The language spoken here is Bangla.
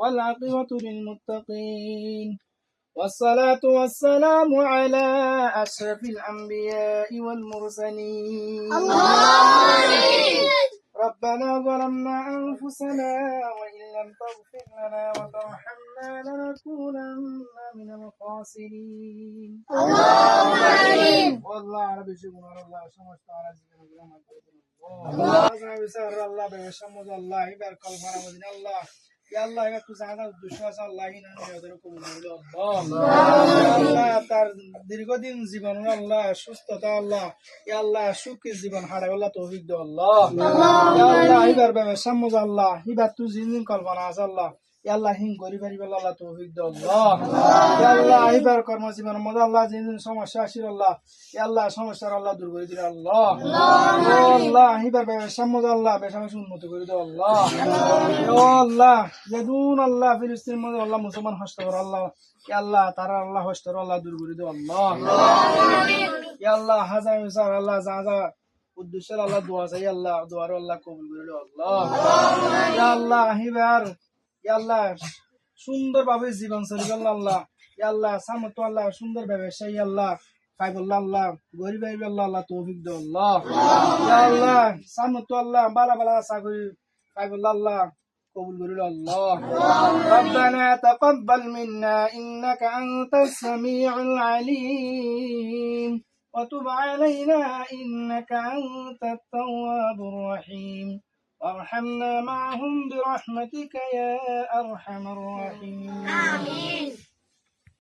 والعاقبة للمتقين والصلاة والسلام على أشرف الأنبياء والمرسلين ربنا ظلمنا أنفسنا وإن لم تغفر لنا وترحمنا لنكونن من الخاسرين والله ربي شكرا الله سمعت على ذكر الله بسر الله بشمس الله يبارك الفرامدين الله يا الله يا كوزانا দুশাস আল্লাহ ইনাদের কবুল করো আল্লাহ তার দীর্ঘদিন জীবন আল্লাহ সুস্থতা আল্লাহ ইয়া আল্লাহ সুখী জীবন হারাই আল্লাহ তৌফিক দাও আল্লাহ ইয়া আল্লাহ ইবার বাবে সামজ আল্লাহ ইবার তু জিন্দিন কল্পনা আছে আল্লাহ ইয়া আল্লাহ হিং গরিবারি বল আল্লাহ তৌফিক দাও আল্লাহ ইয়া আল্লাহ ইবার কর্ম জীবন মদ আল্লাহ জিন্দিন সমস্যা আসির আল্লাহ ইয়া আল্লাহ সমস্যা আল্লাহ দূর করে দিল আল্লাহ আল্লাহ ইবার বাবে সামজ আল্লাহ বেশামশ উন্নতি করে দাও আল্লাহ ইয়া আল্লাহ যেদুন আল্লাহ ফিলিস্তিনের মধ্যে আল্লাহ মুসলমান হস্ত কর আল্লাহ ইয়া আল্লাহ তারা আল্লাহ হস্ত আল্লাহ দূর করে দাও আল্লাহ ইয়া আল্লাহ হাজার হাজার আল্লাহ যা যা উদ্দেশ্যে আল্লাহ দোয়া চাই আল্লাহ দোয়ার আল্লাহ কবুল করে দাও আল্লাহ ইয়া আল্লাহ হিবার ইয়া আল্লাহ সুন্দর ভাবে জীবন চলিবে আল্লাহ ইয়া আল্লাহ সামত আল্লাহ সুন্দর ব্যবসায়ী আল্লাহ পাইবল্লাহ আল্লাহ গরিব আল্লাহ আল্লাহ তৌফিক দাও আল্লাহ ইয়া আল্লাহ সামত আল্লাহ বালা বালা চাকরি পাইবল্লাহ আল্লাহ قبول قولوا الله ربنا تقبل منا إنك أنت السميع العليم وتب علينا إنك أنت التواب الرحيم وارحمنا معهم برحمتك يا أرحم الراحمين آمين.